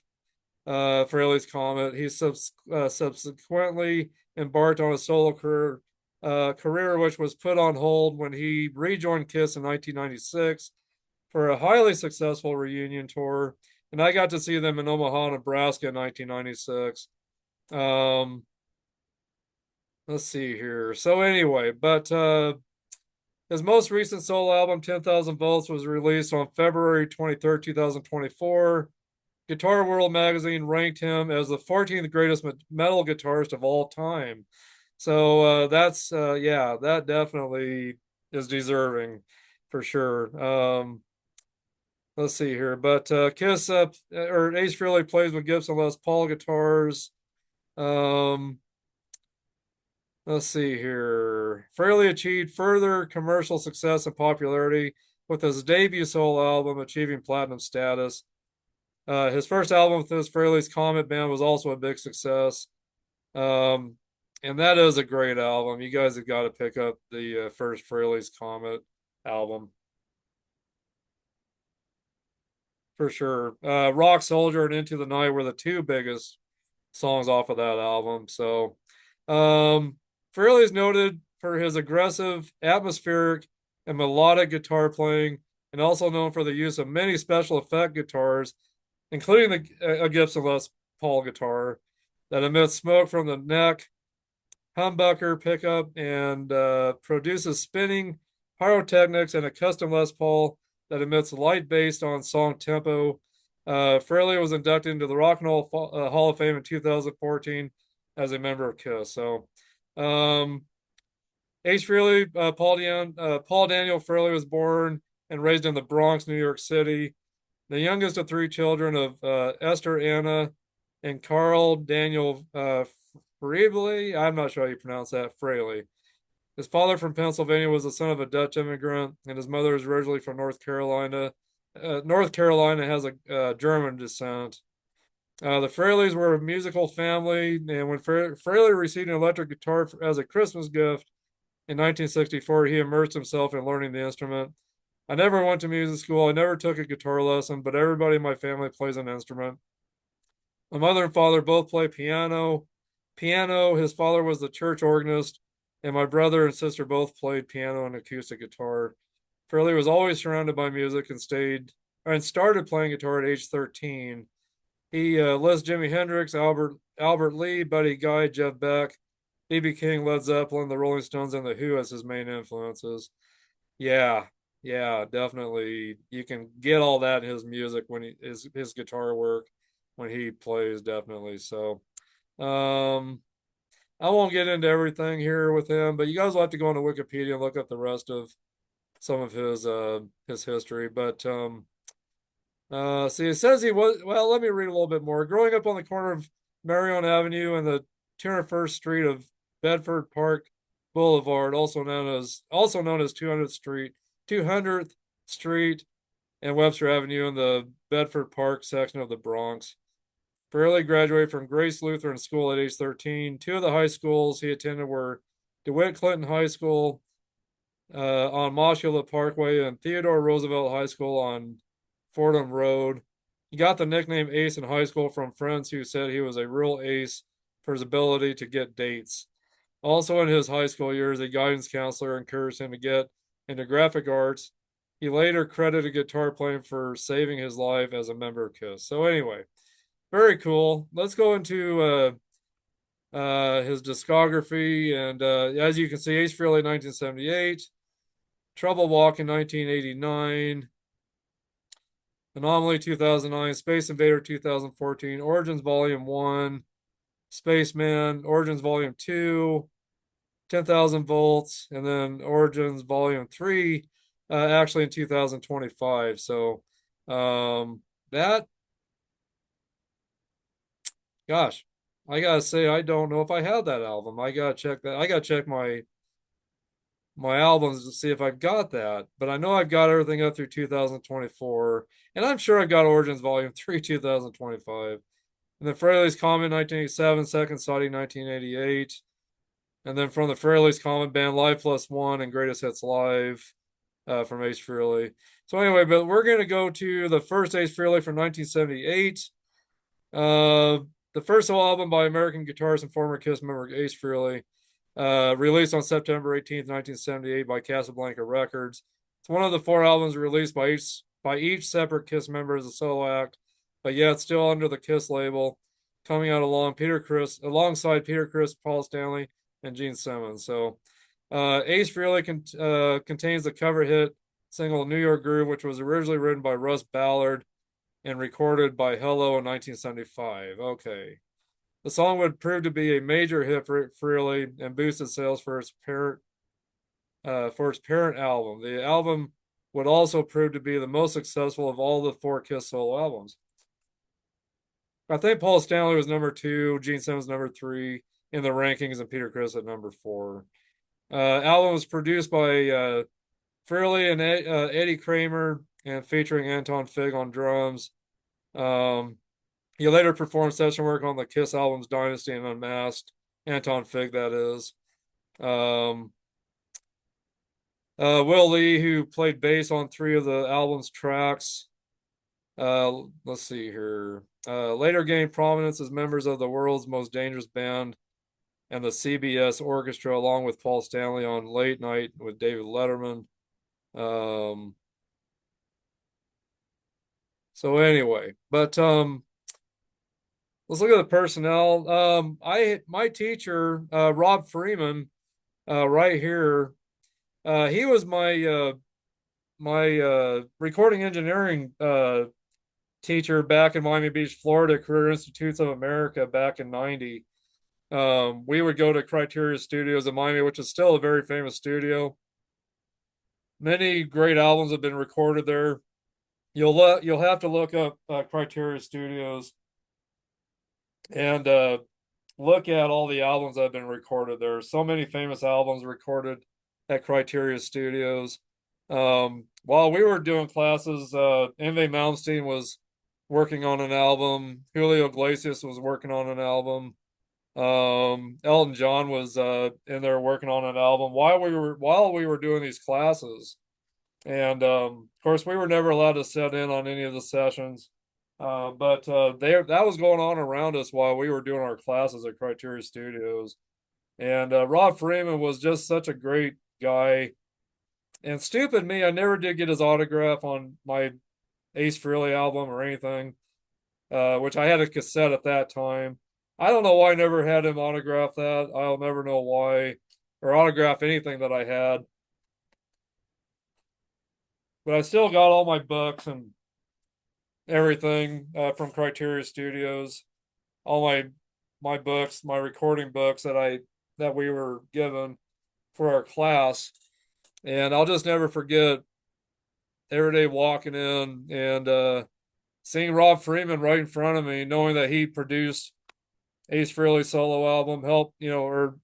Frehley's Comet. He subsequently embarked on a solo career, which was put on hold when he rejoined Kiss in 1996 for a highly successful reunion tour. And I got to see them in Omaha, Nebraska in 1996. Let's see here. So anyway, but his most recent solo album, 10,000 Volts, was released on February 23rd, 2024. Guitar World magazine ranked him as the 14th greatest metal guitarist of all time. So that definitely is deserving for sure. Let's see here. But Kiss or Ace Frehley plays with Gibson Les Paul guitars. Let's see here. Frehley achieved further commercial success and popularity with his debut solo album achieving platinum status. His first album with his Frehley's Comet Band was also a big success. Um, and that is a great album. You guys have got to pick up the first Frehley's Comet album for sure. Rock Soldier and Into the Night were the two biggest songs off of that album. So, Frehley is noted for his aggressive, atmospheric, and melodic guitar playing, and also known for the use of many special effect guitars, including a Gibson Les Paul guitar that emits smoke from the neck, humbucker pickup, and produces spinning pyrotechnics, and a custom Les Paul that emits light based on song tempo. Frehley was inducted into the Rock and Roll Hall of Fame in 2014 as a member of KISS. So, Ace Frehley, Paul Daniel Frehley was born and raised in the Bronx, New York City, the youngest of three children of Esther Anna and Carl Daniel Frehley. I'm not sure how you pronounce that, Frehley. His father from Pennsylvania was the son of a Dutch immigrant, and his mother is originally from North Carolina. North Carolina has a German descent. The Frehleys were a musical family, and when Frehley received an electric guitar as a Christmas gift in 1964, he immersed himself in learning the instrument. I never went to music school. I never took a guitar lesson, but everybody in my family plays an instrument. My mother and father both play piano. His father was the church organist, and my brother and sister both played piano and acoustic guitar. Frehley was always surrounded by music and started playing guitar at age 13. He lists Jimi Hendrix, Albert Lee, Buddy Guy, Jeff Beck, B.B. King, Led Zeppelin, the Rolling Stones, and the Who as his main influences. Yeah, yeah, definitely. You can get all that in his music when his guitar work when he plays, definitely. So, um, I won't get into everything here with him, but you guys will have to go into Wikipedia and look up the rest of some of his history. But see, it says he was, well, let me read a little bit more. Growing up on the corner of Marion Avenue and the 201st Street of Bedford Park Boulevard, also known as 200th Street and Webster Avenue in the Bedford Park section of the Bronx. Frehley graduated from Grace Lutheran School at age 13. Two of the high schools he attended were DeWitt Clinton High School on Moshula Parkway and Theodore Roosevelt High School on Fordham Road. He got the nickname Ace in high school from friends who said he was a real ace for his ability to get dates. Also, in his high school years, a guidance counselor encouraged him to get into graphic arts. He later credited guitar playing for saving his life as a member of KISS. So, anyway, very cool. Let's go into his discography. And as you can see, Ace Frehley 1978, Trouble Walk in 1989, Anomaly 2009, Space Invader 2014, Origins Volume 1, Spaceman, Origins Volume 2, 10,000 Volts, and then Origins Volume 3, actually in 2025. So that, gosh, I gotta say, I don't know if I have that album. I gotta check that. I gotta check my albums to see if I've got that. But I know I've got everything up through 2024. And I'm sure I've got Origins Volume 3, 2025. And then Frehley's Comet 1987, Second Sighting 1988. And then from the Frehley's Comet Band, Live Plus One and Greatest Hits Live from Ace Frehley. So anyway, but we're going to go to the first Ace Frehley from 1978. The first solo album by American guitarist and former KISS member Ace Frehley. Released on September 18th, 1978 by Casablanca Records. It's one of the four albums released by each separate KISS member as a solo act, but yet still under the KISS label, coming out alongside Peter Criss, Paul Stanley, and Gene Simmons. So Ace Frehley contains the cover hit single New York Groove, which was originally written by Russ Ballard and recorded by Hello in 1975. Okay. The song would prove to be a major hit for Frehley and boosted sales for its parent album. The album would also prove to be the most successful of all the four KISS solo albums. I think Paul Stanley was number 2, Gene Simmons number 3, in the rankings, and Peter Criss at number 4. Album was produced by Frehley and Eddie Kramer, and featuring Anton Fig on drums. He later performed session work on the Kiss albums Dynasty and Unmasked. Anton Fig, that is. Will Lee, who played bass on 3 of the album's tracks. Let's see here. Later gained prominence as members of the World's Most Dangerous Band and the CBS Orchestra, along with Paul Stanley on Late Night with David Letterman. So anyway, but let's look at the personnel. My teacher, Rob Freeman, right here, he was my recording engineering teacher back in Miami Beach, Florida, Career Institutes of America back in 90. We would go to Criteria Studios in Miami, which is still a very famous studio. Many great albums have been recorded there. You'll have to look up Criteria Studios and look at all the albums that have been recorded there. So many famous albums recorded at Criteria Studios. While we were doing classes, Yngwie Malmsteen was working on an album. Julio Iglesias was working on an album. Elton John was in there working on an album while we were doing these classes. And of course, we were never allowed to sit in on any of the sessions. But that was going on around us while we were doing our classes at Criteria Studios. And Rob Freeman was just such a great guy. And stupid me, I never did get his autograph on my Ace Frehley album or anything, which I had a cassette at that time. I don't know why I never had him autograph that. I'll never know why, or autograph anything that I had. But I still got all my books and everything from Criteria Studios, all my books, my recording books that we were given for our class. And I'll just never forget every day walking in and seeing Rob Freeman right in front of me, knowing that he produced Ace Frehley's solo album, helped do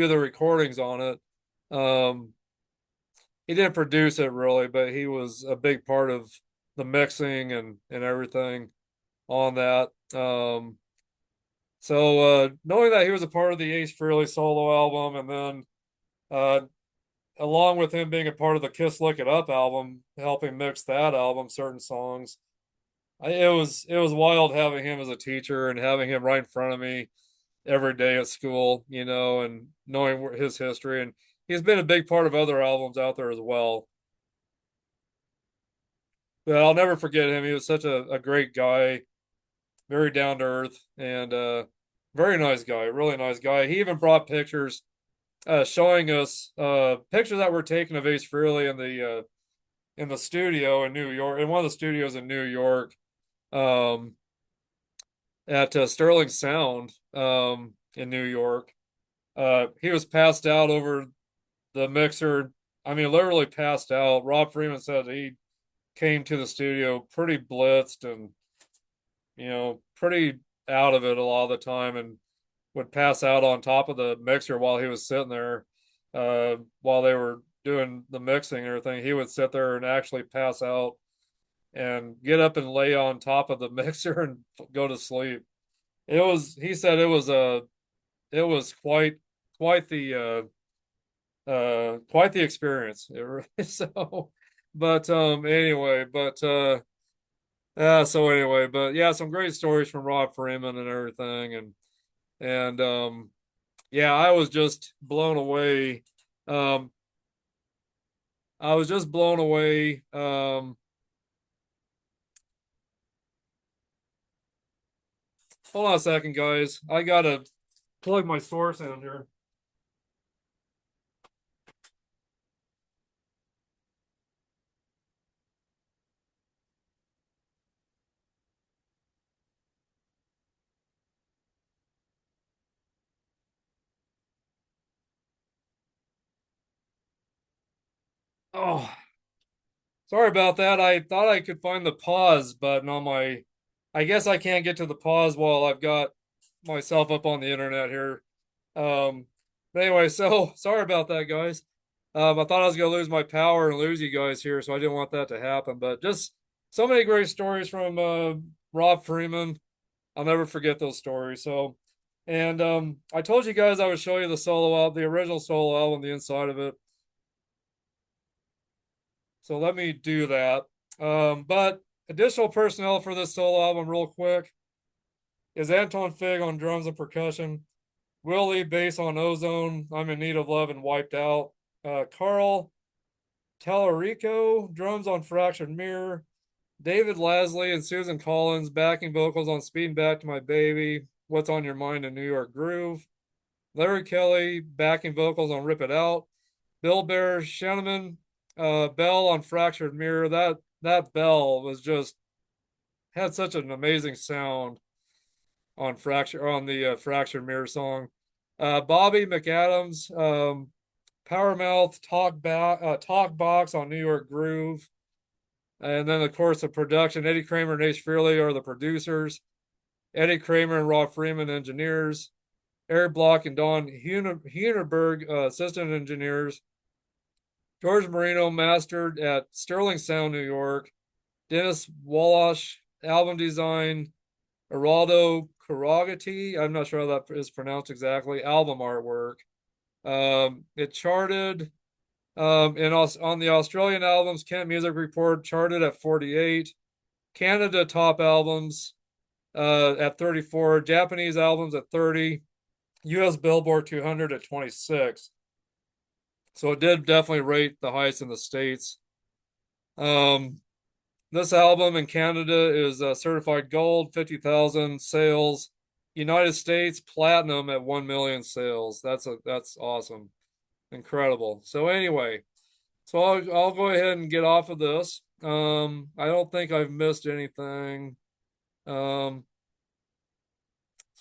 the recordings on it. He didn't produce it really, but he was a big part of the mixing and everything on that. So knowing that he was a part of the Ace Frehley solo album, and then along with him being a part of the Kiss Lick It Up album, helping mix that album, certain songs, it was wild having him as a teacher and having him right in front of me every day at school, and knowing his history. And he's been a big part of other albums out there as well. But I'll never forget him. He was such a great guy, very down to earth, and very nice guy, really nice guy. He even brought pictures showing us pictures that were taken of Ace Frehley in the studio in New York, in one of the studios in New York, at Sterling Sound in New York. He was passed out over the mixer. I mean, literally passed out. Rob Freeman said he came to the studio pretty blitzed and, pretty out of it a lot of the time, and would pass out on top of the mixer while he was sitting there, while they were doing the mixing and everything. He would sit there and actually pass out and get up and lay on top of the mixer and go to sleep. He said it was quite the quite the experience. So, but anyway, but yeah, some great stories from Rob Freeman and everything, and yeah, I was just blown away. I was just blown away. Hold on a second, guys. I gotta plug my source in here. Oh, sorry about that. I thought I could find the pause button on my. I guess I can't get to the pause while I've got myself up on the internet here. But anyway, so sorry about that, guys. I thought I was gonna lose my power and lose you guys here, so I didn't want that to happen. But just so many great stories from Rob Freeman. I'll never forget those stories. So, and I told you guys I would show you the solo album, the original solo album, the inside of it. So let me do that. But additional personnel for this solo album, real quick, is Anton Fig on drums and percussion, Will Lee bass on Ozone, I'm in Need of Love and Wiped Out, Carl Tallarico drums on Fractured Mirror, David Lasley and Susan Collins backing vocals on Speeding Back to My Baby, What's on Your Mind in New York Groove, Larry Kelly backing vocals on Rip It Out, Bill Bear Sheneman bell on Fractured Mirror. That bell was just had such an amazing sound on Fractured Mirror song. Bobby McAdams, Power Mouth Talk Box on New York Groove. And then, of course, the production. Eddie Kramer and Ace Frehley are the producers. Eddie Kramer and Rob Freeman, engineers. Eric Block and Don Hunerberg, assistant engineers. George Marino mastered at Sterling Sound, New York. Dennis Wallash, album design. Geraldo Carragati, I'm not sure how that is pronounced exactly, album artwork. It charted on the Australian albums, Kent Music Report charted at 48. Canada top albums at 34. Japanese albums at 30. US Billboard 200 at 26. So it did definitely rate the highest in the States. This album in Canada is certified gold, 50,000 sales. United States platinum at 1 million sales. That's awesome, incredible. So anyway, so I'll go ahead and get off of this. I don't think I've missed anything. So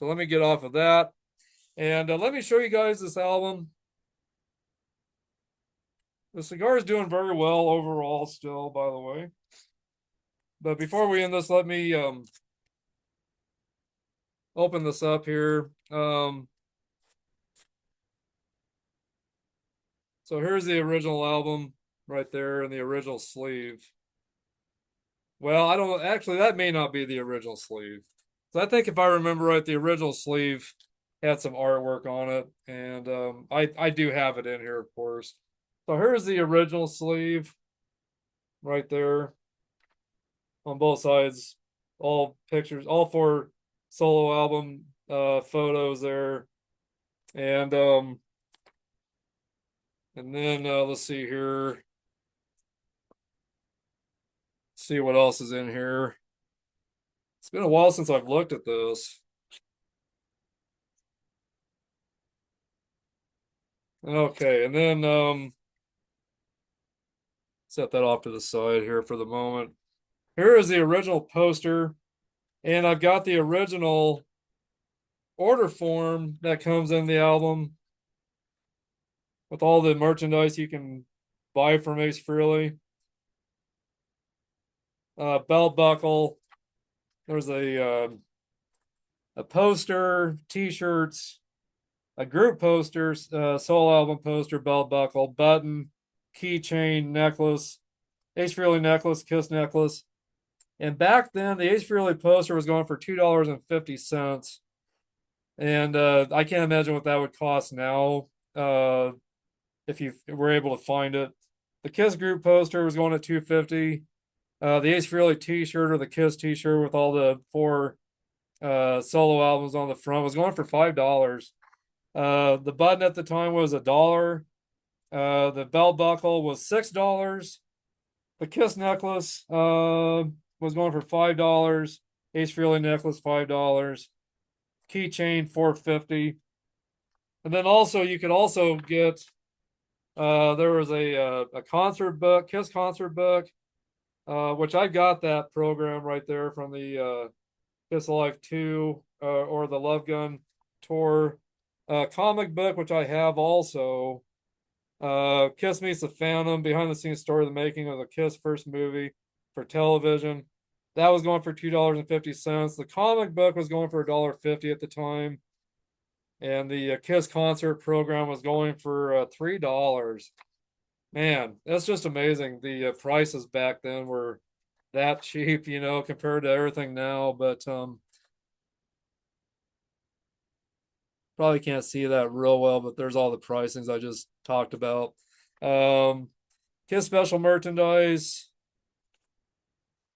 let me get off of that, and let me show you guys this album. The cigar is doing very well overall still, by the way. But before we end this, let me open this up here. So here's the original album right there in the original sleeve. Well, I don't actually, that may not be the original sleeve. So I think if I remember right, the original sleeve had some artwork on it, and I do have it in here, of course. So here's the original sleeve right there on both sides, all pictures, all four solo album photos there. And then let's see here. See what else is in here. It's been a while since I've looked at this. Okay, and then set that off to the side here for the moment. Here is the original poster, and I've got the original order form that comes in the album with all the merchandise you can buy from Ace Frehley. Belt buckle. There's a poster, t-shirts, a group poster, solo album poster, belt buckle, button, keychain, necklace, Ace Frehley necklace, Kiss necklace. And back then, the Ace Frehley poster was going for $2.50. And I can't imagine what that would cost now if you were able to find it. The Kiss group poster was going at $2.50. The Ace Frehley t-shirt or the Kiss t-shirt with all the four solo albums on the front was going for $5. The button at the time was $1. The belt buckle was $6. The Kiss necklace was going for $5. Ace Frehley necklace $5. Keychain $4.50. And then also you could also get there was a concert book, Kiss concert book, which I got that program right there from the Kiss Alive 2 or the Love Gun tour. Comic book, which I have also. Kiss Meets the Phantom, behind the scenes story of the making of the Kiss first movie for television. That was going for $2.50. The comic book was going for $1.50 at the time, and the Kiss concert program was going for $3. Man, that's just amazing. The prices back then were that cheap, compared to everything now. But probably can't see that real well, but there's all the pricings I just talked about. Kiss special merchandise,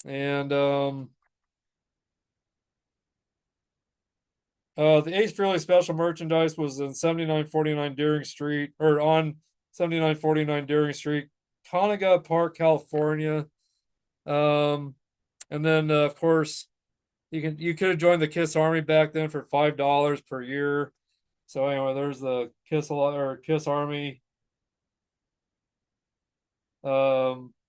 and the Ace Frehley special merchandise was in 7949 Deering Street, or on 7949 Deering Street, Conegat Park, California. Um, and then of course you could have joined the Kiss Army back then for $5 per year. So anyway, there's the Kiss Army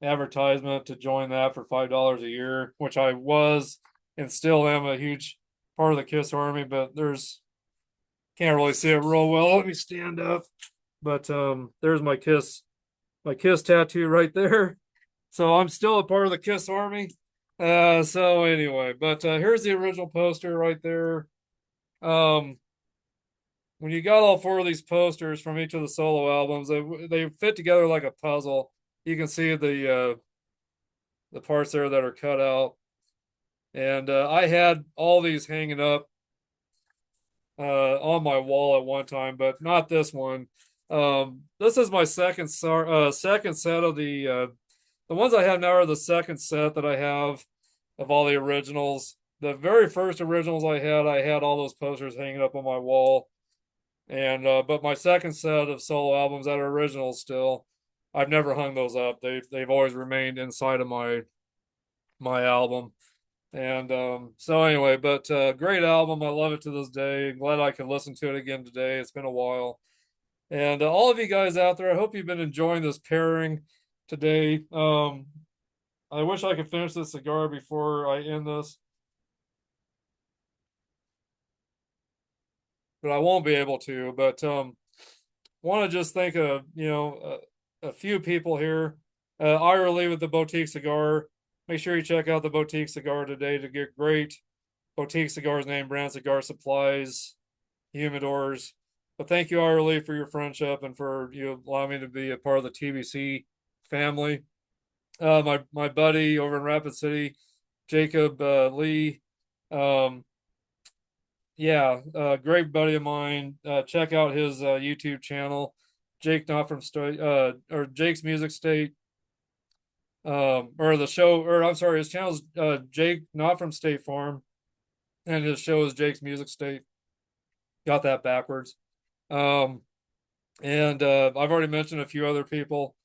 advertisement to join that for $5 a year, which I was and still am a huge part of the Kiss Army, but can't really see it real well. Let me stand up. But there's my Kiss tattoo right there. So I'm still a part of the Kiss Army. So anyway, but here's the original poster right there. When you got all four of these posters from each of the solo albums, they fit together like a puzzle. You can see the parts there that are cut out, and I had all these hanging up on my wall at one time, but not this one. This is my second set of the ones I have now are the second set that I have of all the originals. The very first originals I had all those posters hanging up on my wall. And but my second set of solo albums that are originals still, I've never hung those up. They've always remained inside of my album. And so anyway, but great album. I love it to this day. Glad I can listen to it again today. It's been a while. And all of you guys out there, I hope you've been enjoying this pairing today. I wish I could finish this cigar before I end this, but I won't be able to. But want to just thank a few people here. Ira Lee with the Boutique Cigar. Make sure you check out the Boutique Cigar today to get great Boutique Cigars, name brand cigar supplies, humidors. But thank you, Ira Lee, for your friendship and for you allowing me to be a part of the TBC family. My buddy over in Rapid City, Jacob Lee. Um, yeah, great buddy of mine. Check out his YouTube channel, Jake Not From State, or Jake's Music State. Or the show, or I'm sorry, his channel's Jake Not From State Farm, and his show is Jake's Music State. Got that backwards. And I've already mentioned a few other people,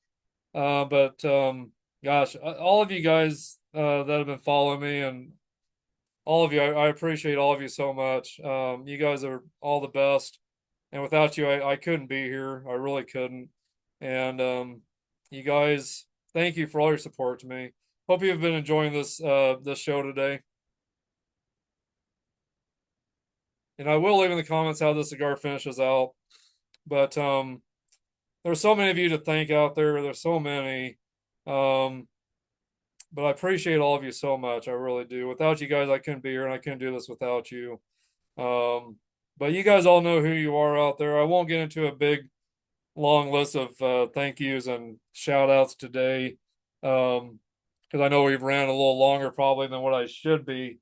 but gosh, all of you guys that have been following me, and all of you, I appreciate all of you so much. You guys are all the best, and without you, I couldn't be here. I really couldn't. And you guys, thank you for all your support to me. Hope you've been enjoying this show today. And I will leave in the comments how the cigar finishes out. But there's so many of you to thank out there. There's so many. But I appreciate all of you so much. I really do. Without you guys, I couldn't be here, and I couldn't do this without you. But you guys all know who you are out there. I won't get into a big, long list of thank yous and shout outs today, because I know we've ran a little longer probably than what I should be.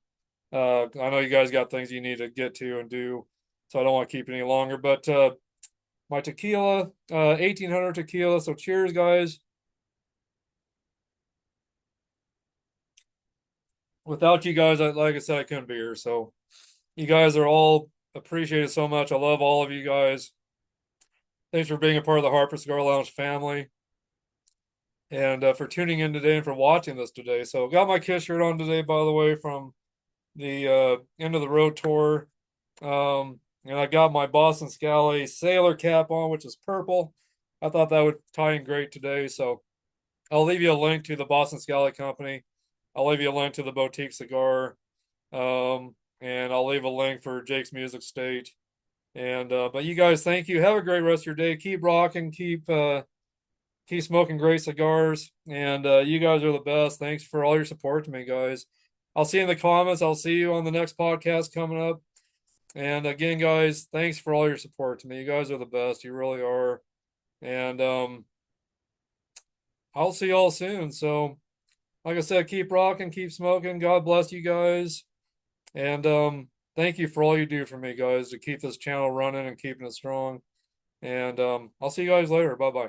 I know you guys got things you need to get to and do, so I don't want to keep it any longer. But my tequila, 1800 tequila. So cheers, guys. Without you guys, like I said, I couldn't be here. So you guys are all appreciated so much. I love all of you guys. Thanks for being a part of the Harper Cigar Lounge family, and for tuning in today and for watching this today. So got my Kiss shirt on today, by the way, from the end of the road tour. And I got my Boston Scally sailor cap on, which is purple. I thought that would tie in great today. So I'll leave you a link to the Boston Scally Company. I'll leave you a link to the Boutique Cigar. And I'll leave a link for Jake's Music State. And but you guys, thank you. Have a great rest of your day. Keep rocking, keep smoking great cigars. And you guys are the best. Thanks for all your support to me, guys. I'll see you in the comments. I'll see you on the next podcast coming up. And again, guys, thanks for all your support to me. You guys are the best. You really are. And I'll see y'all soon. So, like I said, keep rocking, keep smoking. God bless you guys. And thank you for all you do for me, guys, to keep this channel running and keeping it strong. And I'll see you guys later. Bye bye.